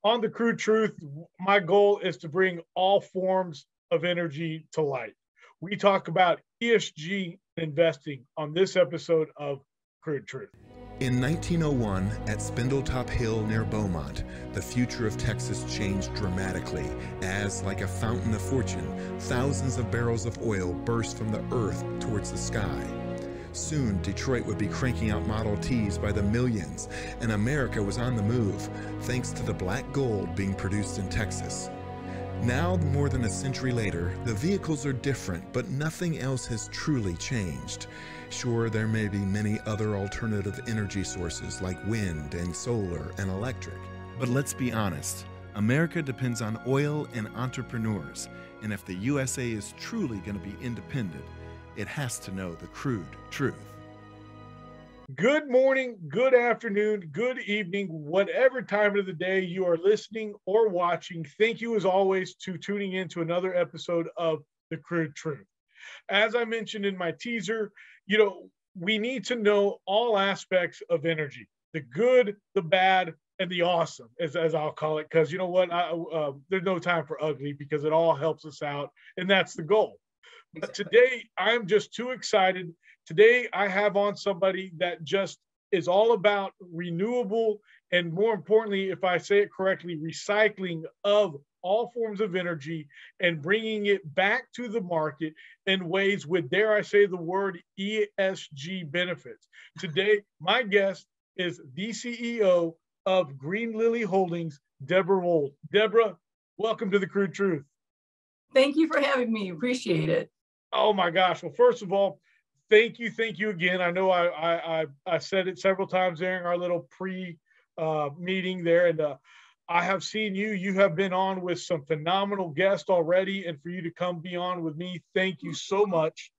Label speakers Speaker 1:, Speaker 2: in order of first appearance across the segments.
Speaker 1: On the Crude Truth, my goal is to bring all forms of energy to light. We talk about ESG investing on this episode of Crude Truth.
Speaker 2: In 1901, at Spindletop Hill near Beaumont, the future of Texas changed dramatically as, like a fountain of fortune, thousands of barrels of oil burst from the earth towards the sky. Soon, Detroit would be cranking out Model Ts by the millions, and America was on the move, thanks to the black gold being produced in Texas. Now, more than a century later, the vehicles are different, but nothing else has truly changed. Sure, there may be many other alternative energy sources like wind and solar and electric. But let's be honest, America depends on oil and entrepreneurs, and if the USA is truly going to be independent, it has to know the crude truth.
Speaker 1: Good morning, good afternoon, good evening, whatever time of the day you are listening or watching. Thank you as always to tuning in to another episode of The Crude Truth. As I mentioned in my teaser, we need to know all aspects of energy, the good, the bad, and the awesome, as I'll call it, because you know what, there's no time for ugly because it all helps us out, and that's the goal. But today, I'm just too excited. Today, I have on somebody that just is all about renewable and, more importantly, if I say it correctly, recycling of all forms of energy and bringing it back to the market in ways with, dare I say the word, ESG benefits. Today, my guest is the CEO of Grenelily Holdings, Debra Wold. Debra, welcome to the Crude Truth.
Speaker 3: Thank you for having me. Appreciate it.
Speaker 1: Oh my gosh. Well, first of all, thank you again. I know I said it several times during our little pre-meeting there, and I have seen you have been on with some phenomenal guests already, and for you to come be on with me, thank you so much.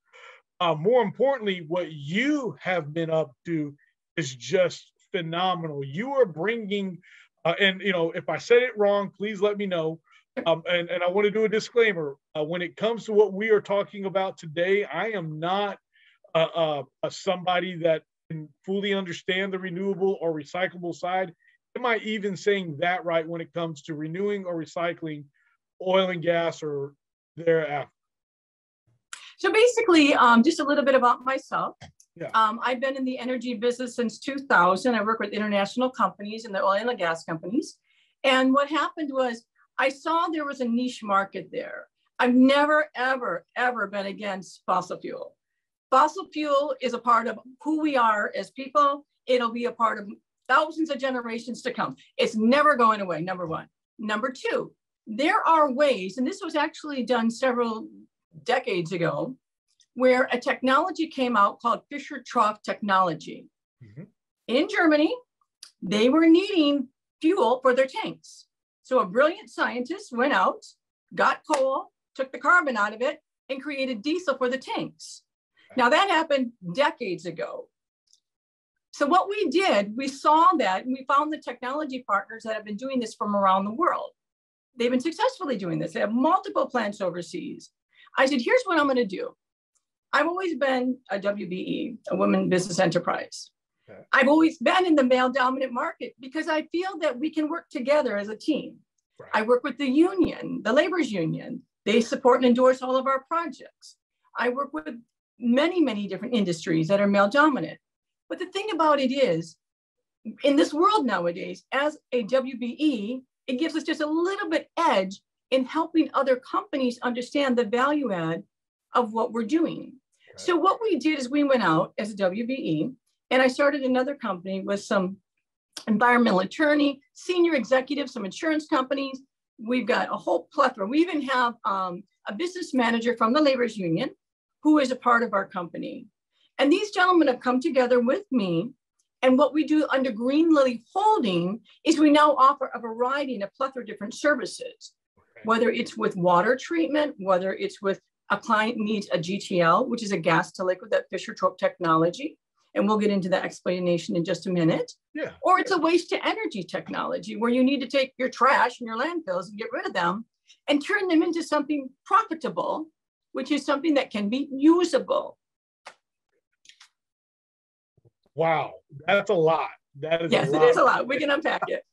Speaker 1: More importantly, what you have been up to is just phenomenal. You are bringing, and if I said it wrong, please let me know. And I want to do a disclaimer. When it comes to what we are talking about today, I am not somebody that can fully understand the renewable or recyclable side. Am I even saying that right when it comes to renewing or recycling oil and gas or thereafter?
Speaker 3: So basically, just a little bit about myself.
Speaker 1: Yeah.
Speaker 3: I've been in the energy business since 2000. I work with international companies and the oil and gas companies. And what happened was I saw there was a niche market there. I've never, ever, ever been against fossil fuel. Fossil fuel is a part of who we are as people. It'll be a part of thousands of generations to come. It's never going away, number one. Number two, there are ways, and this was actually done several decades ago, where a technology came out called Fischer-Tropsch technology. Mm-hmm. In Germany, they were needing fuel for their tanks. So a brilliant scientist went out, got coal, took the carbon out of it, and created diesel for the tanks. Now that happened decades ago. So what we did, we saw that, and we found the technology partners that have been doing this from around the world. They've been successfully doing this. They have multiple plants overseas. I said, here's what I'm going to do. I've always been a WBE, a women business enterprise. Okay. I've always been in the male dominant market because I feel that we can work together as a team. Right. I work with the union, the labor's union. They support and endorse all of our projects. I work with many, many different industries that are male dominant. But the thing about it is, in this world nowadays, as a WBE, it gives us just a little bit edge in helping other companies understand the value add of what we're doing. Okay. So what we did is we went out as a WBE, and I started another company with some environmental attorney, senior executives, some insurance companies. We've got a whole plethora. We even have a business manager from the labor's union who is a part of our company. And these gentlemen have come together with me. And what we do under Grenelily Holding is we now offer a variety and a plethora of different services, whether it's with water treatment, whether it's with a client needs a GTL, which is a gas to liquid, that Fischer-Tropsch technology. And we'll get into that explanation in just a minute. Yeah. Or it's a waste to energy technology where you need to take your trash and your landfills and get rid of them and turn them into something profitable, which is something that can be usable.
Speaker 1: Wow, that's a lot. That is
Speaker 3: yes,
Speaker 1: a lot.
Speaker 3: It is a lot. We can unpack it.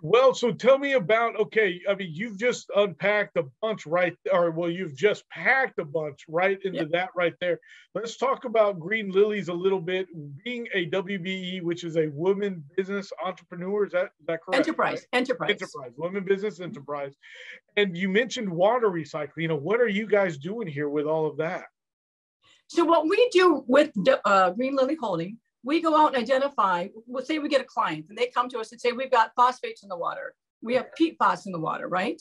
Speaker 1: Well, so tell me about, okay, I mean, you've just unpacked a bunch right, or well, you've just packed a bunch right into that right there. Let's talk about Grenelily a little bit. Being a WBE, which is a woman business entrepreneur, is that correct?
Speaker 3: Enterprise,
Speaker 1: women business enterprise. And you mentioned water recycling. You know, what are you guys doing here with all of that?
Speaker 3: So what we do with Grenelily Holding, we go out and identify, we'll say we get a client and they come to us and say, we've got phosphates in the water. We have PFAS in the water, right?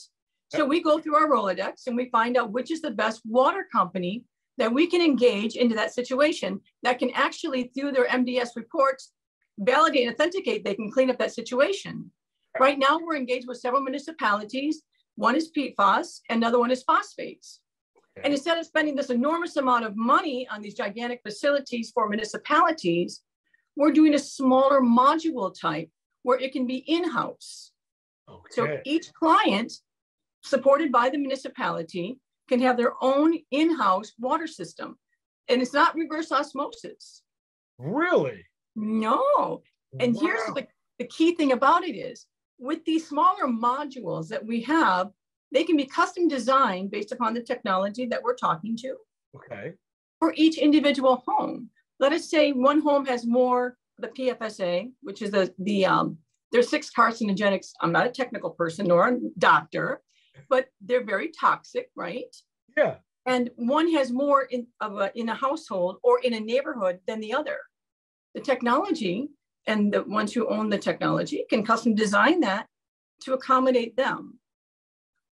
Speaker 3: So we go through our Rolodex and we find out which is the best water company that we can engage into that situation that can actually, through their MDS reports, validate and authenticate, they can clean up that situation. Right now, we're engaged with several municipalities. One is PFAS, another one is phosphates. And instead of spending this enormous amount of money on these gigantic facilities for municipalities, we're doing a smaller module type where it can be in-house. So each client, supported by the municipality, can have their own in-house water system. And it's not reverse osmosis.
Speaker 1: Really?
Speaker 3: No. And here's the key thing about it is, with these smaller modules that we have, they can be custom designed based upon the technology that we're talking to. For each individual home. Let us say one home has more the PFSA, which is there's 6 carcinogenics. I'm not a technical person nor a doctor, but they're very toxic, right?
Speaker 1: Yeah.
Speaker 3: And one has more in a household or in a neighborhood than the other. The technology and the ones who own the technology can custom design that to accommodate them.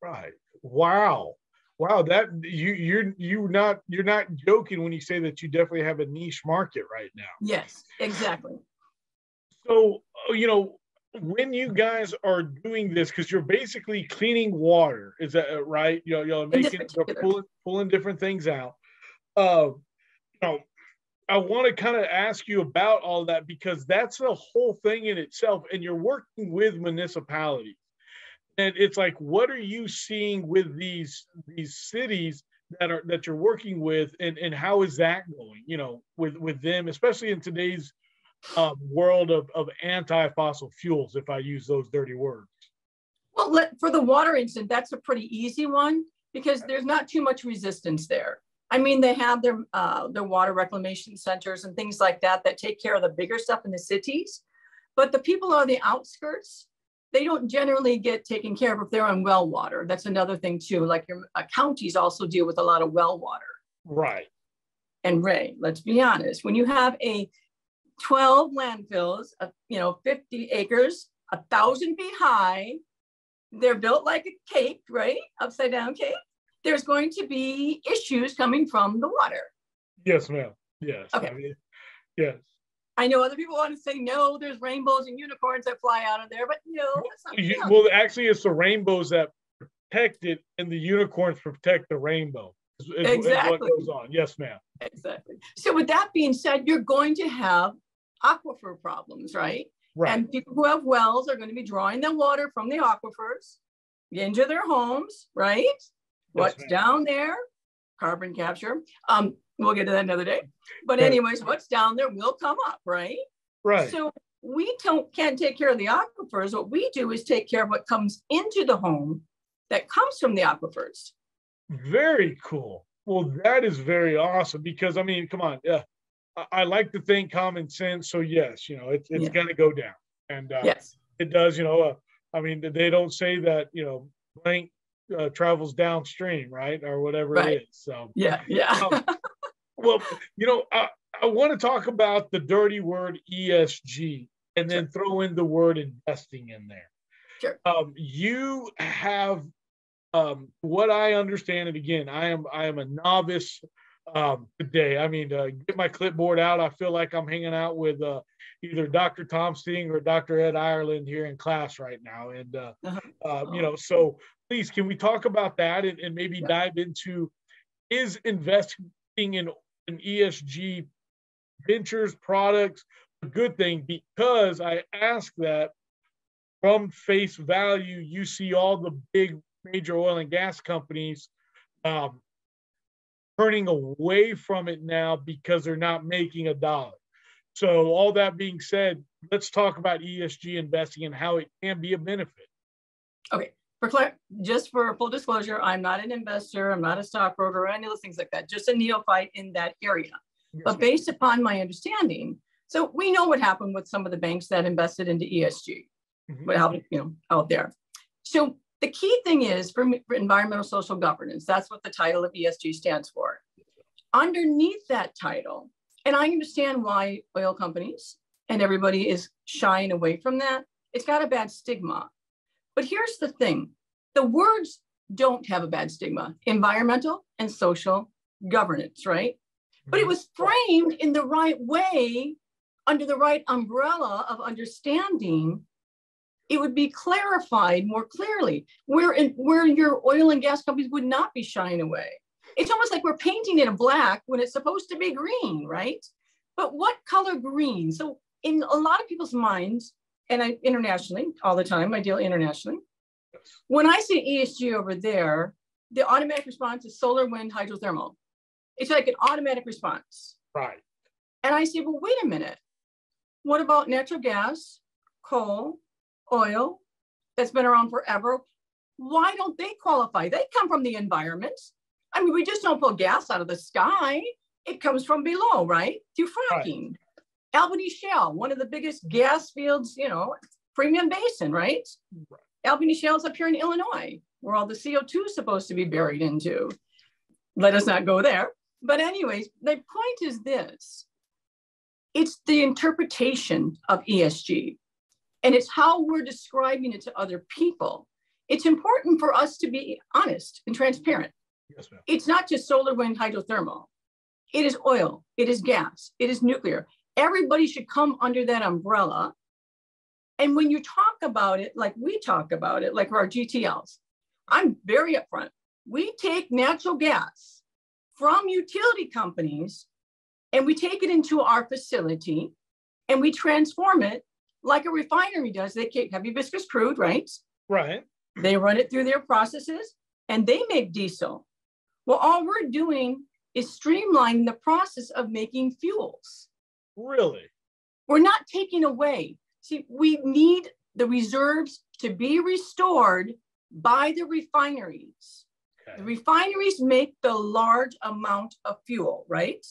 Speaker 1: Right. Wow. Wow. That you're not joking when you say that you definitely have a niche market right now.
Speaker 3: Yes, exactly.
Speaker 1: So, you know, when you guys are doing this, because you're basically cleaning water, is that right? You're pulling different things out. You know, I want to kind of ask you about all that because that's the whole thing in itself. And you're working with municipalities. And it's like, what are you seeing with these cities that you're working with, and how is that going? You know, with them, especially in today's world of anti-fossil fuels, if I use those dirty words.
Speaker 3: Well, for the water incident, that's a pretty easy one because there's not too much resistance there. I mean, they have their water reclamation centers and things like that take care of the bigger stuff in the cities, but the people on the outskirts, they don't generally get taken care of if they're on well water. That's another thing too. Like your counties also deal with a lot of well water.
Speaker 1: Right.
Speaker 3: And Ray, let's be honest, when you have 12 landfills of 50 acres, 1,000 feet high, they're built like a cake, right? Upside down cake. There's going to be issues coming from the water.
Speaker 1: Yes, ma'am. Yes.
Speaker 3: Okay.
Speaker 1: I mean, yes.
Speaker 3: I know other people want to say, no, there's rainbows and unicorns that fly out of there, but no, that's not
Speaker 1: well, actually, it's the rainbows that protect it and the unicorns protect the rainbow.
Speaker 3: Exactly.
Speaker 1: What goes on. Yes, ma'am.
Speaker 3: Exactly. So with that being said, you're going to have aquifer problems, right?
Speaker 1: Right.
Speaker 3: And people who have wells are going to be drawing the water from the aquifers into their homes, right? Yes, what's down there? Carbon capture. We'll get to that another day. But anyways, what's down there will come up, right?
Speaker 1: Right.
Speaker 3: So we can't take care of the aquifers. What we do is take care of what comes into the home that comes from the aquifers.
Speaker 1: Very cool. Well, that is very awesome because, I mean, come on. I like to think common sense. So yes, it's going to go down. And
Speaker 3: yes,
Speaker 1: it does, I mean, they don't say that, blank travels downstream, right? Or whatever it is. So
Speaker 3: yeah.
Speaker 1: Well, I want to talk about the dirty word ESG and then throw in the word investing in there.
Speaker 3: Sure.
Speaker 1: You have what I understand, and again, I am a novice today. I mean, get my clipboard out. I feel like I'm hanging out with either Dr. Tom Sting or Dr. Ed Ireland here in class right now. And so please, can we talk about that and maybe dive into, is investing in ESG ventures, products, a good thing? Because I ask that from face value, you see all the big major oil and gas companies turning away from it now because they're not making a dollar. So all that being said, let's talk about ESG investing and how it can be a benefit.
Speaker 3: Okay. Just for full disclosure, I'm not an investor. I'm not a stockbroker or any of those things like that. Just a neophyte in that area. Yes, but based upon my understanding, so we know what happened with some of the banks that invested into ESG, what happened, out there. So the key thing is for environmental social governance, that's what the title of ESG stands for. Underneath that title, and I understand why oil companies and everybody is shying away from that. It's got a bad stigma. But here's the thing. The words don't have a bad stigma. Environmental and social governance, right? But it was framed in the right way, under the right umbrella of understanding. It would be clarified more clearly, where your oil and gas companies would not be shying away. It's almost like we're painting it in black when it's supposed to be green, right? But what color green? So in a lot of people's minds, and I internationally, all the time, I deal internationally. When I say ESG over there, the automatic response is solar, wind, hydrothermal. It's like an automatic response.
Speaker 1: Right.
Speaker 3: And I say, well, wait a minute. What about natural gas, coal, oil, that's been around forever? Why don't they qualify? They come from the environment. I mean, we just don't pull gas out of the sky. It comes from below, right? Through fracking. Right. Albany Shale, one of the biggest gas fields, Premium Basin, right? Albany Shale's up here in Illinois, where all the CO2 is supposed to be buried into. Let us not go there. But anyways, the point is this. It's the interpretation of ESG, and it's how we're describing it to other people. It's important for us to be honest and transparent. Yes, ma'am. It's not just solar, wind, hydrothermal. It is oil. It is gas. It is nuclear. Everybody should come under that umbrella. And when you talk about it, like we talk about it, like our GTLs, I'm very upfront. We take natural gas from utility companies and we take it into our facility and we transform it like a refinery does. They take heavy viscous crude, right?
Speaker 1: Right.
Speaker 3: They run it through their processes and they make diesel. Well, all we're doing is streamlining the process of making fuels.
Speaker 1: Really?
Speaker 3: We're not taking away. See, we need the reserves to be restored by the refineries. Okay. The refineries make the large amount of fuel, right?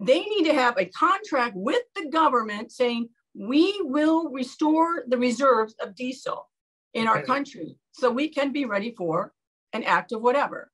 Speaker 3: They need to have a contract with the government saying, we will restore the reserves of diesel in our country so we can be ready for an act of whatever.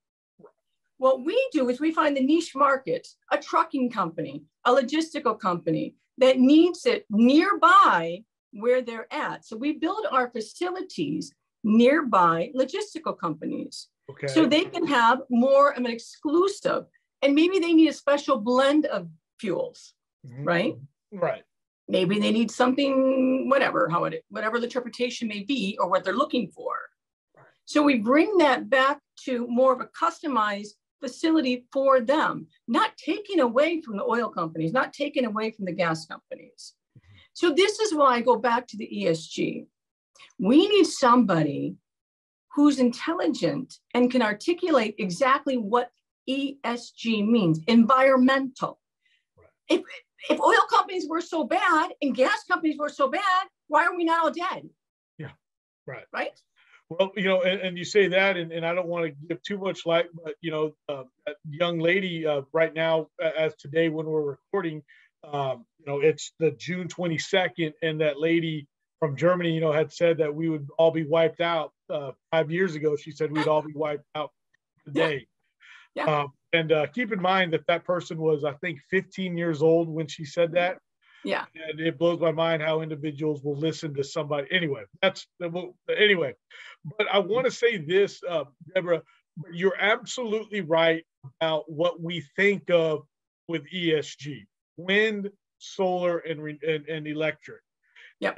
Speaker 3: What we do is we find the niche market, a trucking company, a logistical company that needs it nearby where they're at. So we build our facilities nearby logistical companies. Okay. So they can have more of an exclusive, and maybe they need a special blend of fuels, right?
Speaker 1: Right.
Speaker 3: Maybe they need something, whatever the interpretation may be or what they're looking for. So we bring that back to more of a customized facility for them, not taking away from the oil companies, not taking away from the gas companies. So this is why I go back to the ESG. We need somebody who's intelligent and can articulate exactly what ESG means, environmental. Right. If oil companies were so bad and gas companies were so bad, why are we not all dead?
Speaker 1: Yeah, right.
Speaker 3: Right?
Speaker 1: Well, and you say that, and I don't want to give too much light, but, that young lady right now, as today when we're recording, it's the June 22nd, and that lady from Germany, had said that we would all be wiped out 5 years ago. She said we'd all be wiped out today.
Speaker 3: Yeah.
Speaker 1: And keep in mind that person was, I think, 15 years old when she said that.
Speaker 3: Yeah.
Speaker 1: And it blows my mind how individuals will listen to somebody. Anyway, but I want to say this, Deborah, you're absolutely right about what we think of with ESG, wind, solar, and electric.
Speaker 3: Yeah.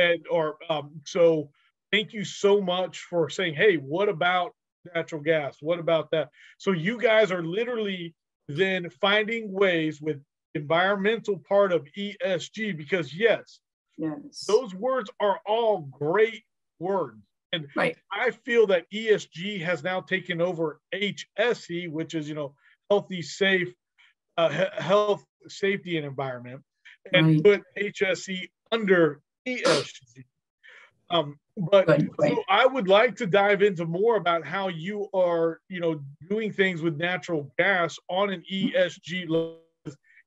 Speaker 1: So thank you so much for saying, hey, what about natural gas? What about that? So you guys are literally then finding ways with environmental part of ESG, because yes, those words are all great words. And
Speaker 3: right.
Speaker 1: I feel that ESG has now taken over HSE, which is, healthy, safe, health, safety, and environment, and put HSE under ESG. But
Speaker 3: Good.
Speaker 1: so I would like to dive into more about how you are, doing things with natural gas on an ESG level.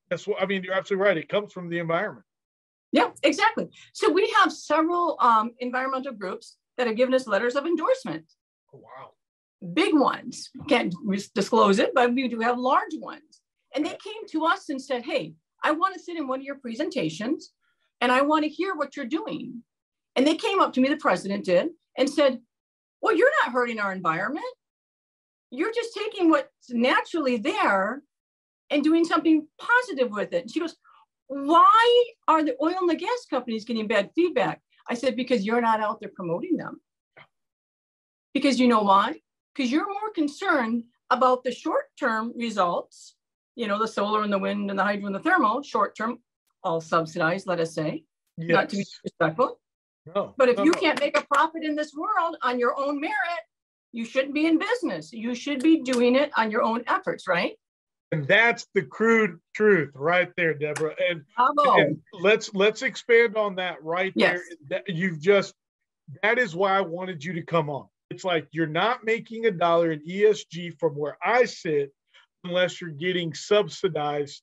Speaker 1: That's what I mean. You're absolutely right. It comes from the environment.
Speaker 3: Yeah, exactly. So we have several environmental groups that have given us letters of endorsement.
Speaker 1: Oh, wow.
Speaker 3: Big ones. Can't disclose it, but we do have large ones. And they came to us and said, hey, I want to sit in one of your presentations and I want to hear what you're doing. And they came up to me, the president did, and said, well, you're not hurting our environment. You're just taking what's naturally there and doing something positive with it. And she goes, why are the oil and the gas companies getting bad feedback? I said, because you're not out there promoting them. Because you know why? Because you're more concerned about the short-term results, the solar and the wind and the hydro and the thermal, short-term, all subsidized, let us say,
Speaker 1: Yes.
Speaker 3: not to be disrespectful.
Speaker 1: No,
Speaker 3: but if you can't make a profit in this world on your own merit, you shouldn't be in business. You should be doing it on your own efforts, right?
Speaker 1: And that's the crude truth right there, Deborah. And let's expand on that right there. That is why I wanted you to come on. It's like you're not making a dollar in ESG from where I sit unless you're getting subsidized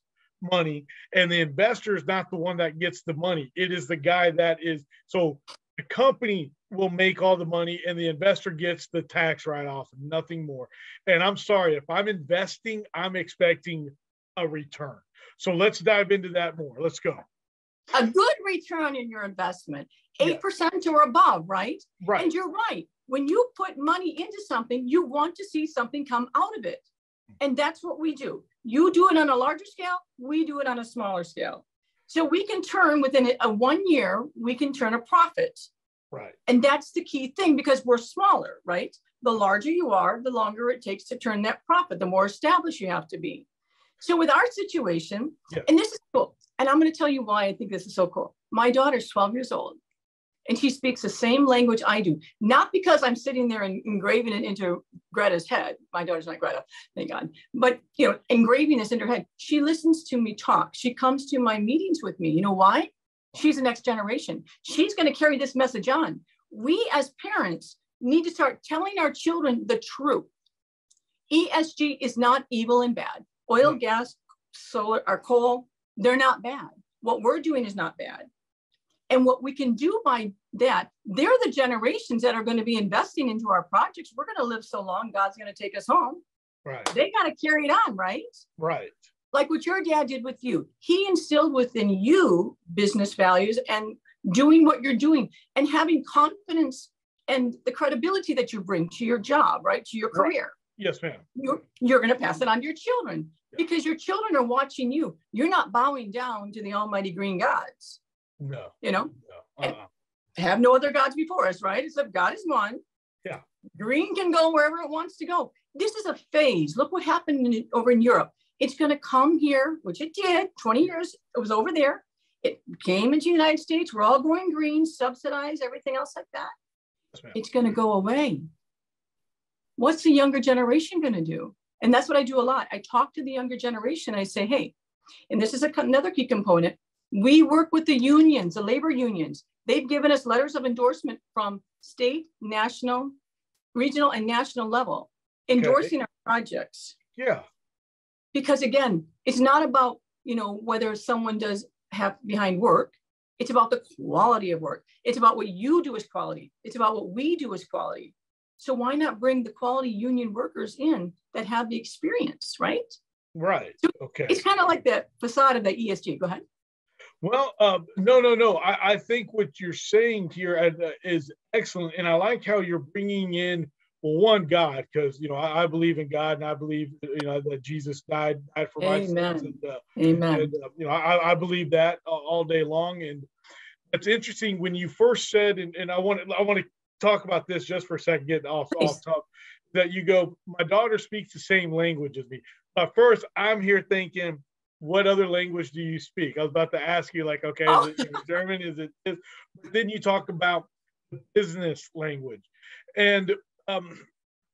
Speaker 1: money, and the investor is not the one that gets the money. It is the guy that is, so the company will make all the money and the investor gets the tax write-off, nothing more. And I'm sorry, if I'm investing, I'm expecting a return. So let's dive into that more. Let's go.
Speaker 3: A good return in your investment, 8% or above, right?
Speaker 1: Right.
Speaker 3: And you're right. When you put money into something, you want to see something come out of it. And that's what we do. You do it on a larger scale, we do it on a smaller scale. So we can turn within a 1 year, we can turn a profit.
Speaker 1: Right.
Speaker 3: And that's the key thing because we're smaller, right? The larger you are, the longer it takes to turn that profit, the more established you have to be. So with our situation, and this is cool, and I'm going to tell you why I think this is so cool. My daughter's 12 years old. And she speaks the same language I do, not because I'm sitting there and engraving it into Greta's head. My daughter's not Greta, thank God. But, engraving this in her head. She listens to me talk. She comes to my meetings with me. You know why? She's the next generation. She's going to carry this message on. We as parents need to start telling our children the truth. ESG is not evil and bad. Oil, gas, solar, or coal, they're not bad. What we're doing is not bad. And what we can do by that, they're the generations that are going to be investing into our projects. We're going to live so long, God's going to take us home.
Speaker 1: Right.
Speaker 3: They got to carry it on, right?
Speaker 1: Right.
Speaker 3: Like what your dad did with you. He instilled within you business values and doing what you're doing and having confidence and the credibility that you bring to your job, right? To your career.
Speaker 1: Yes, ma'am.
Speaker 3: You're going to pass it on to your children because your children are watching you. You're not bowing down to the almighty green gods.
Speaker 1: No.
Speaker 3: No. Have no other gods before us, right? Except God is one.
Speaker 1: Yeah.
Speaker 3: Green can go wherever it wants to go. This is a phase. Look what happened over in Europe. It's going to come here, which it did. 20 years, it was over there. It came into the United States. We're all going green, subsidized, everything else like that. Yes, it's going to go away. What's the younger generation going to do? And that's what I do a lot. I talk to the younger generation. I say, hey, and this is another key component. We work with the unions, the labor unions. They've given us letters of endorsement from state, national, regional, and national level, endorsing our projects.
Speaker 1: Yeah.
Speaker 3: Because again, it's not about, whether someone does have behind work. It's about the quality of work. It's about what you do as quality. It's about what we do as quality. So why not bring the quality union workers in that have the experience, right?
Speaker 1: Right.
Speaker 3: So
Speaker 1: okay.
Speaker 3: It's kind of like the facade of the ESG. Go ahead.
Speaker 1: Well, no. I think what you're saying here is excellent. And I like how you're bringing in, one, God, because, I believe in God and I believe, that Jesus died for my sins. And,
Speaker 3: Amen.
Speaker 1: And, I believe that all day long. And it's interesting when you first said, and I want to talk about this just for a second, getting off top, that you go, my daughter speaks the same language as me. First, I'm here thinking, what other language do you speak? I was about to ask you, like, okay, is it German? Is it this? But then you talk about business language. And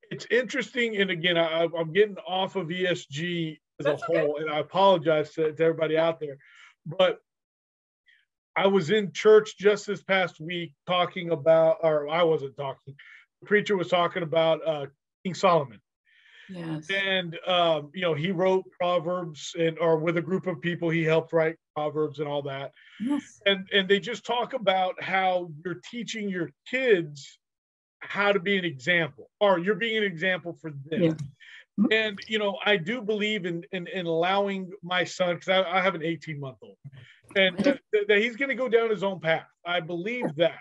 Speaker 1: it's interesting. And again, I'm getting off of ESG as a whole, and I apologize to everybody out there. But I was in church just this past week talking about, or I wasn't talking, the preacher was talking about King Solomon.
Speaker 3: Yes.
Speaker 1: And, he wrote Proverbs or with a group of people, he helped write Proverbs and all that.
Speaker 3: Yes.
Speaker 1: And they just talk about how you're teaching your kids how to be an example, or you're being an example for them.
Speaker 3: Yeah.
Speaker 1: And, I do believe in allowing my son, because I have an 18-month-old, and that he's going to go down his own path. I believe that.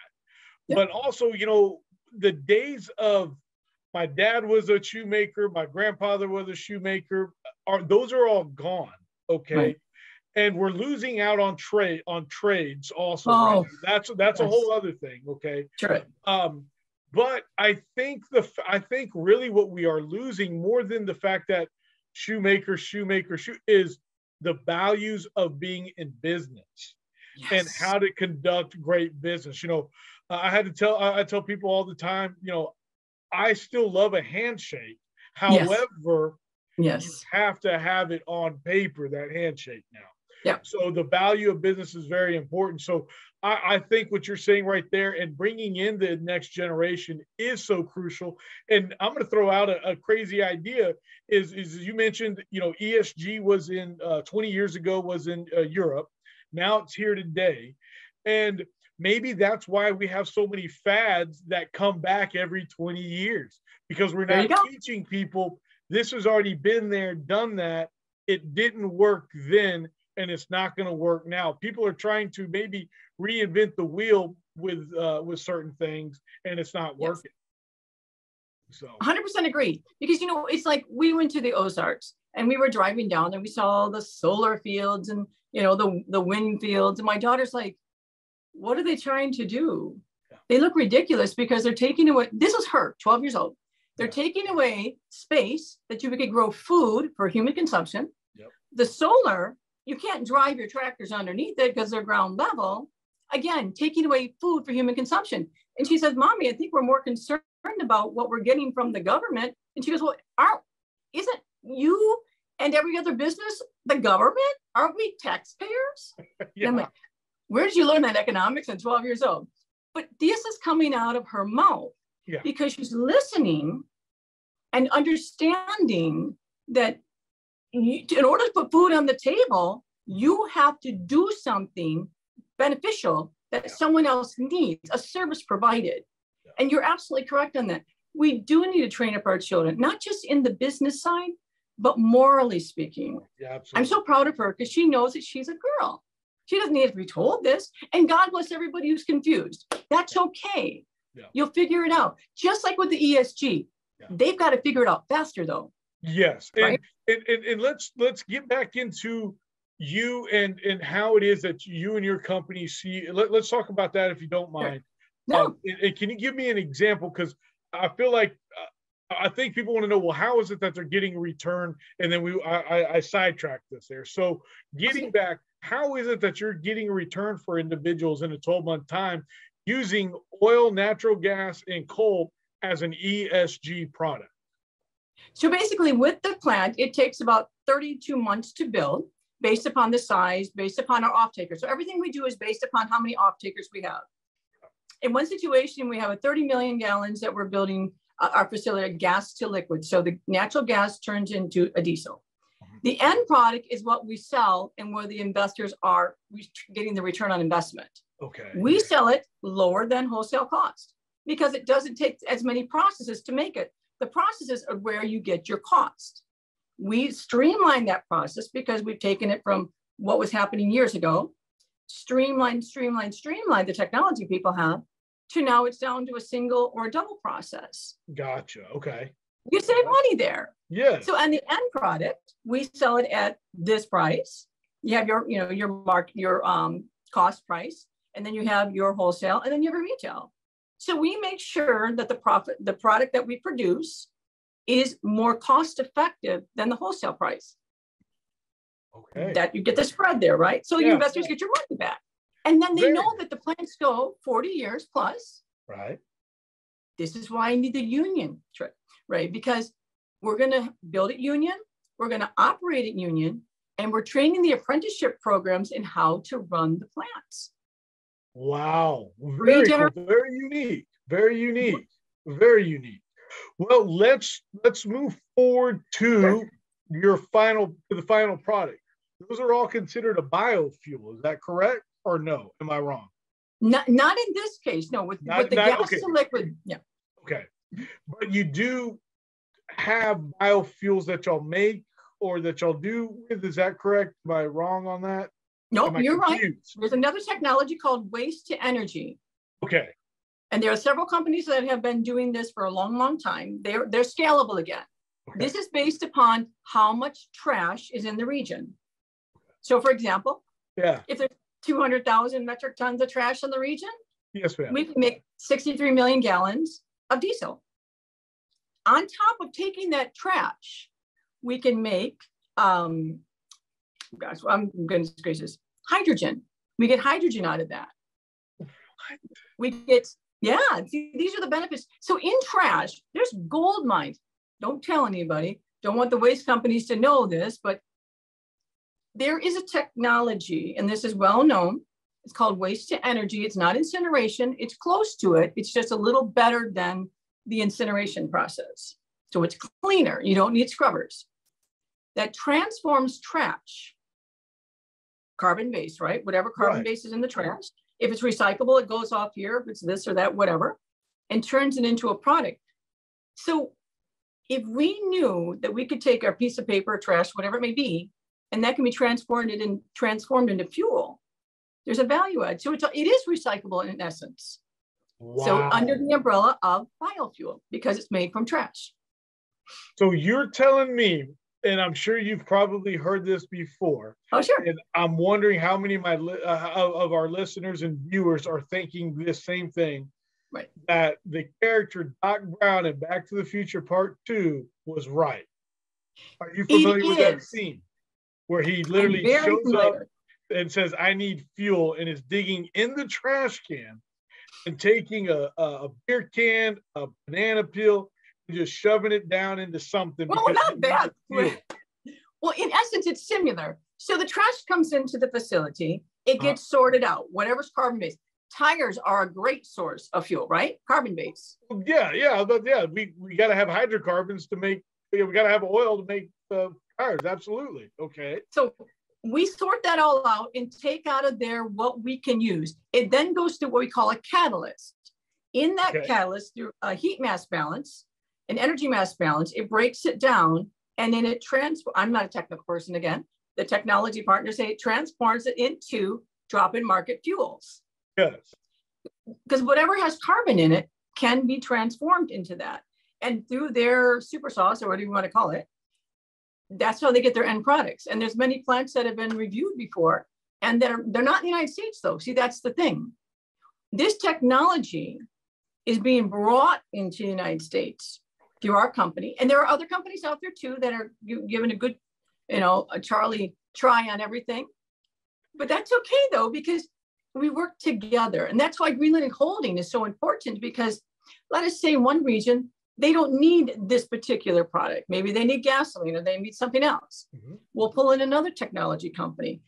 Speaker 3: Yeah.
Speaker 1: But also, the days of my dad was a shoemaker, my grandfather was a shoemaker, those are all gone. Okay.
Speaker 3: Right.
Speaker 1: And we're losing out on trades also.
Speaker 3: Oh,
Speaker 1: right? That's a whole other thing. Okay.
Speaker 3: Sure.
Speaker 1: But I think really what we are losing more than the fact that shoemaker is the values of being in business. Yes. And how to conduct great business. I tell people all the time, I still love a handshake. However,
Speaker 3: yes.
Speaker 1: You have to have it on paper, that handshake now.
Speaker 3: Yeah.
Speaker 1: So the value of business is very important. So I think what you're saying right there and bringing in the next generation is so crucial. And I'm going to throw out a crazy idea is you mentioned, ESG was in 20 years ago was in Europe. Now it's here today. And maybe that's why we have so many fads that come back every 20 years, because we're not teaching people this has already been there, done that. It didn't work then, and it's not going to work now. People are trying to maybe reinvent the wheel with certain things, and it's not working. So
Speaker 3: 100% agree, because it's like we went to the Ozarks and we were driving down and we saw the solar fields and the wind fields, and my daughter's like, what are they trying to do? Yeah. They look ridiculous because they're taking away, this is her, 12 years old. They're taking away space that you could grow food for human consumption.
Speaker 1: Yep.
Speaker 3: The solar, you can't drive your tractors underneath it because they're ground level. Again, taking away food for human consumption. And she says, Mommy, I think we're more concerned about what we're getting from the government. And she goes, well, isn't you and every other business the government? Aren't we taxpayers?
Speaker 1: Yeah.
Speaker 3: I'm like, where did you learn that economics at 12 years old? But this is coming out of her mouth because she's listening and understanding that in order to put food on the table, you have to do something beneficial that someone else needs, a service provided. Yeah. And you're absolutely correct on that. We do need to train up our children, not just in the business side, but morally speaking.
Speaker 1: Yeah, absolutely.
Speaker 3: I'm so proud of her because she knows that she's a girl. She doesn't need to be told this. And God bless everybody who's confused. That's okay. Yeah. You'll figure it out. Just like with the ESG. Yeah. They've got to figure it out faster though.
Speaker 1: Yes.
Speaker 3: Right?
Speaker 1: And let's get back into you and how it is that you and your company see. Let's talk about that if you don't mind.
Speaker 3: Sure. No.
Speaker 1: And can you give me an example? Because I feel like I think people want to know, well, how is it that they're getting a return? And then I sidetracked this there. So getting back, how is it that you're getting a return for individuals in a 12-month time using oil, natural gas, and coal as an ESG product?
Speaker 3: So basically with the plant, it takes about 32 months to build based upon the size, based upon our off-takers. So everything we do is based upon how many off-takers we have. In one situation, we have a 30 million gallons that we're building our facility gas to liquid. So the natural gas turns into a diesel. The end product is what we sell and where the investors are getting the return on investment.
Speaker 1: Okay.
Speaker 3: We sell it lower than wholesale cost because it doesn't take as many processes to make it. The processes are where you get your cost. We streamline that process because we've taken it from what was happening years ago, streamline the technology people have, to now it's down to a single or a double process.
Speaker 1: Gotcha. Okay.
Speaker 3: You save money there.
Speaker 1: Yeah.
Speaker 3: So on the end product, we sell it at this price. You have your cost price, and then you have your wholesale, and then you have your retail. So we make sure that the product that we produce is more cost effective than the wholesale price.
Speaker 1: Okay.
Speaker 3: That you get the spread there, right? So your investors get your money back. And then they know that the plants go 40 years plus.
Speaker 1: Right.
Speaker 3: This is why I need the union, right? Because we're going to build it union, we're going to operate it union, and we're training the apprenticeship programs in how to run the plants.
Speaker 1: Wow. Very cool. Very unique. Very unique. Very unique. Well, let's move forward to the final product. Those are all considered a biofuel. Is that correct or no? Am I wrong?
Speaker 3: Not in this case. No, with the gas to liquid. Yeah.
Speaker 1: Okay. But you do have biofuels that y'all make or that y'all do with. Is that correct? Am I wrong on that?
Speaker 3: No, you're right. There's another technology called waste to energy.
Speaker 1: Okay.
Speaker 3: And there are several companies that have been doing this for a long, long time. They're scalable again. Okay. This is based upon how much trash is in the region. So for example, if there's 200,000 metric tons of trash in the region,
Speaker 1: yes, ma'am,
Speaker 3: we can make 63 million gallons of diesel. On top of taking that trash, we can make, gosh, I'm goodness gracious, hydrogen. We get hydrogen out of that. We get, these are the benefits. So in trash, there's gold mines. Don't tell anybody. Don't want the waste companies to know this, but there is a technology, and this is well known. It's called waste to energy. It's not incineration. It's close to it. It's just a little better than the incineration process. So it's cleaner. You don't need scrubbers. That transforms trash, carbon-based, right? Whatever carbon base is in the trash. If it's recyclable, it goes off here. If it's this or that, whatever, and turns it into a product. So if we knew that we could take our piece of paper, trash, whatever it may be, and that can be transformed into fuel, there's a value add. So it is recyclable in essence. Wow. So under the umbrella of biofuel, because it's made from trash.
Speaker 1: So you're telling me, and I'm sure you've probably heard this before.
Speaker 3: Oh, sure.
Speaker 1: And I'm wondering how many of our listeners and viewers are thinking this same thing.
Speaker 3: Right.
Speaker 1: That the character Doc Brown in Back to the Future Part 2 was right. Are you familiar with that scene where he literally shows up and says, "I need fuel," and is digging in the trash can and taking a beer can, a banana peel, and just shoving it down into something?
Speaker 3: Well, not bad. Well, in essence, it's similar. So the trash comes into the facility. It gets sorted out, whatever's carbon-based. Tires are a great source of fuel, right? Carbon-based.
Speaker 1: Yeah. We got to have hydrocarbons to make, we got to have oil to make tires. Absolutely. Okay.
Speaker 3: So we sort that all out and take out of there what we can use. It then goes to what we call a catalyst. In that catalyst, through a heat mass balance, an energy mass balance, it breaks it down and then it I'm not a technical person again. The technology partners say it transforms it into drop-in market fuels.
Speaker 1: Yes.
Speaker 3: Because whatever has carbon in it can be transformed into that. And through their super sauce, or whatever you want to call it, that's how they get their end products. And there's many plants that have been reviewed before, and they're not in the United States, though. See, that's the thing. This technology is being brought into the United States through our company. And there are other companies out there, too, that are giving a good, a Charlie try on everything. But that's okay, though, because we work together. And that's why Grenelily Holding is so important, because let us say in one region, they don't need this particular product. Maybe they need gasoline or they need something else. Mm-hmm. We'll pull in another technology company.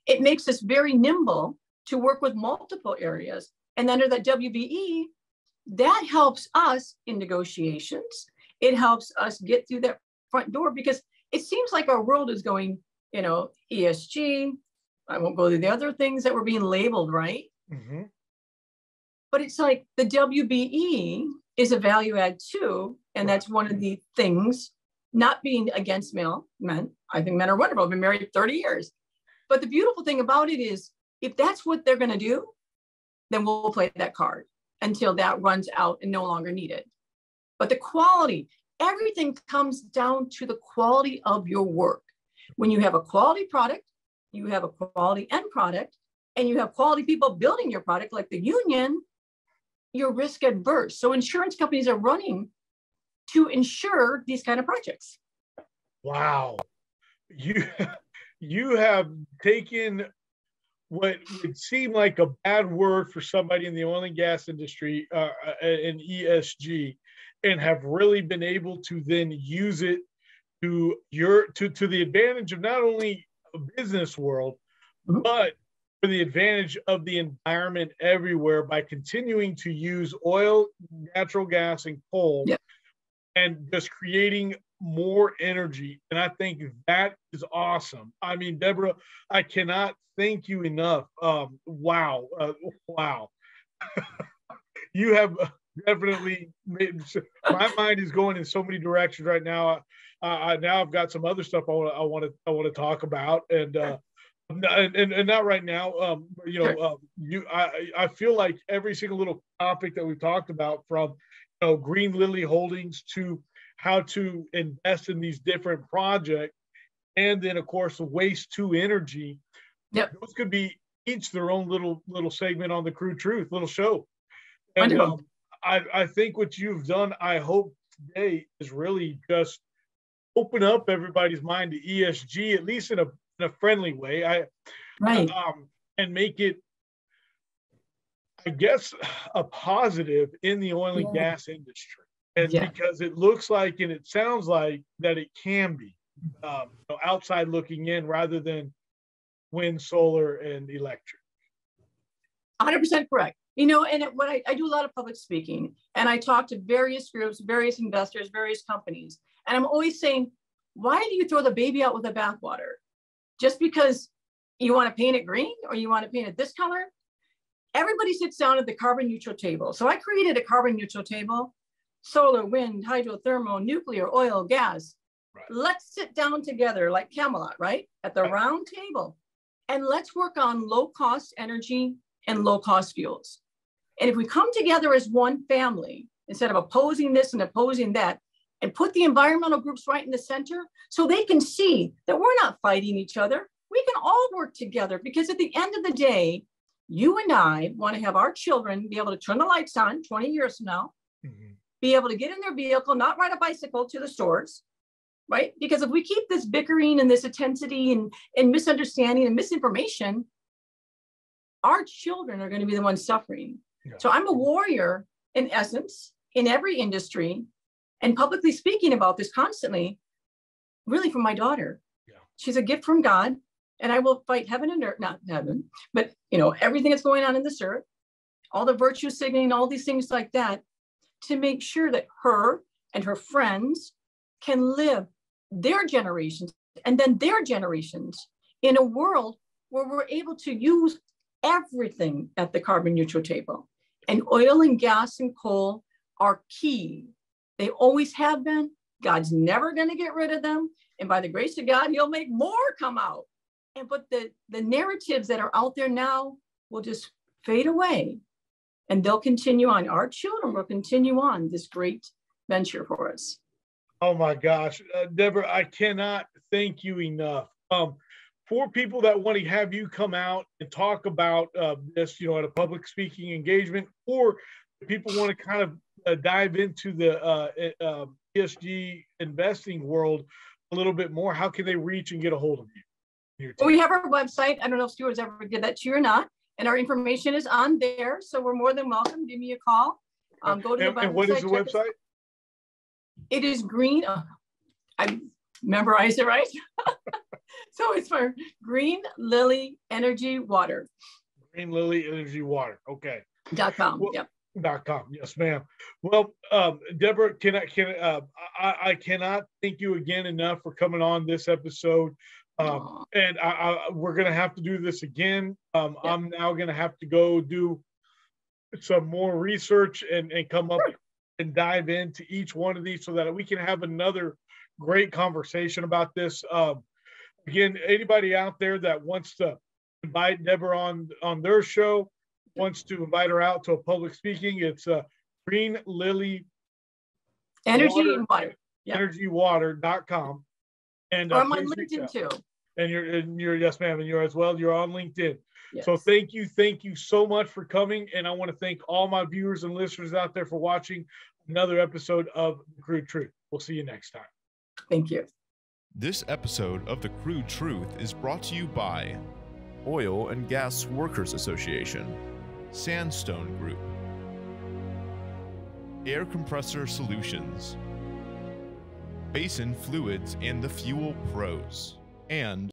Speaker 3: It makes us very nimble to work with multiple areas. And under that WBE, that helps us in negotiations. It helps us get through that front door, because it seems like our world is going, ESG. I won't go through the other things that were being labeled, right? Mm-hmm. But it's like the WBE is a value add too. And that's one of the things, not being against men. I think men are wonderful. I've been married 30 years. But the beautiful thing about it is, if that's what they're going to do, then we'll play that card until that runs out and no longer needed. But the quality, everything comes down to the quality of your work. When you have a quality product, you have a quality end product, and you have quality people building your product like the union, you're risk adverse. So insurance companies are running to insure these kind of projects.
Speaker 1: Wow. You have taken what would seem like a bad word for somebody in the oil and gas industry, in ESG, and have really been able to then use it to the advantage of not only a business world, mm-hmm. but for the advantage of the environment everywhere by continuing to use oil, natural gas, and coal, and just creating more energy. And I think that is awesome. I mean, Deborah, I cannot thank you enough. Wow. You have definitely made, my mind is going in so many directions right now. Now I've got some other stuff I want to talk about, and not right now. I feel like every single little topic that we've talked about, from Grenelily Holdings to how to invest in these different projects, and then of course the waste to energy. Those could be each their own little segment on the CRUDE TRUTH little show. And I think what you've done, I hope today, is really just open up everybody's mind to ESG, at least in a friendly way. And make it, I guess, a positive in the oil and gas industry. And because it looks like, and it sounds like that it can be outside looking in rather than wind, solar, and electric.
Speaker 3: 100% correct. And what I do a lot of public speaking, and I talk to various groups, various investors, various companies. And I'm always saying, why do you throw the baby out with the bathwater? Just because you want to paint it green or you want to paint it this color? Everybody sits down at the carbon neutral table. So I created a carbon neutral table: solar, wind, hydrothermal, nuclear, oil, gas. Right. Let's sit down together like Camelot, right? At the round table. And let's work on low cost energy and low cost fuels. And if we come together as one family, instead of opposing this and opposing that, and put the environmental groups right in the center so they can see that we're not fighting each other. We can all work together, because at the end of the day, you and I want to have our children be able to turn the lights on 20 years from now, be able to get in their vehicle, not ride a bicycle to the stores, right? Because if we keep this bickering and this intensity and misunderstanding and misinformation, our children are going to be the ones suffering. So I'm a warrior, in essence, in every industry, and publicly speaking about this constantly, really, for my daughter. She's a gift from God, and I will fight heaven and earth, not heaven, but everything that's going on in this earth, all the virtue signaling, all these things like that, to make sure that her and her friends can live their generations and then their generations in a world where we're able to use everything at the carbon neutral table. And oil and gas and coal are key. They always have been. God's never going to get rid of them. And by the grace of God, he'll make more come out. But the narratives that are out there now will just fade away, and they'll continue on. Our children will continue on this great venture for us.
Speaker 1: Oh my gosh, Deborah, I cannot thank you enough. For people that want to have you come out and talk about this, at a public speaking engagement, or people want to kind of dive into the ESG investing world a little bit more, how can they reach and get a hold of you?
Speaker 3: Well, we have our website. I don't know if Stuart's ever did that to you or not. And our information is on there. So we're more than welcome. Give me a call. Go to the website.
Speaker 1: And what is the website?
Speaker 3: It is green. I memorized it right. So it's for Grenelily Energy Water.
Speaker 1: Grenelily Energy Water. Okay.
Speaker 3: .com.
Speaker 1: Well,
Speaker 3: yep.
Speaker 1: .com. Yes, ma'am. Well, Deborah, I cannot thank you again enough for coming on this episode. And we're going to have to do this again. I'm now going to have to go do some more research and come up and dive into each one of these so that we can have another great conversation about this. Again, anybody out there that wants to invite Deborah on their show, wants to invite her out to a public speaking, it's Grenelily EnergyWater.com. And
Speaker 3: I'm on LinkedIn too.
Speaker 1: And you're yes, ma'am, and you're as well. You're on LinkedIn.
Speaker 3: Yes.
Speaker 1: So thank you so much for coming. And I want to thank all my viewers and listeners out there for watching another episode of the CRUDE TRUTH. We'll see you next time.
Speaker 3: Thank you.
Speaker 2: This episode of the CRUDE TRUTH is brought to you by Oil and Gas Workers Association, Sandstone Group, Air Compressor Solutions, Basin Fluids and the Fuel Pros, and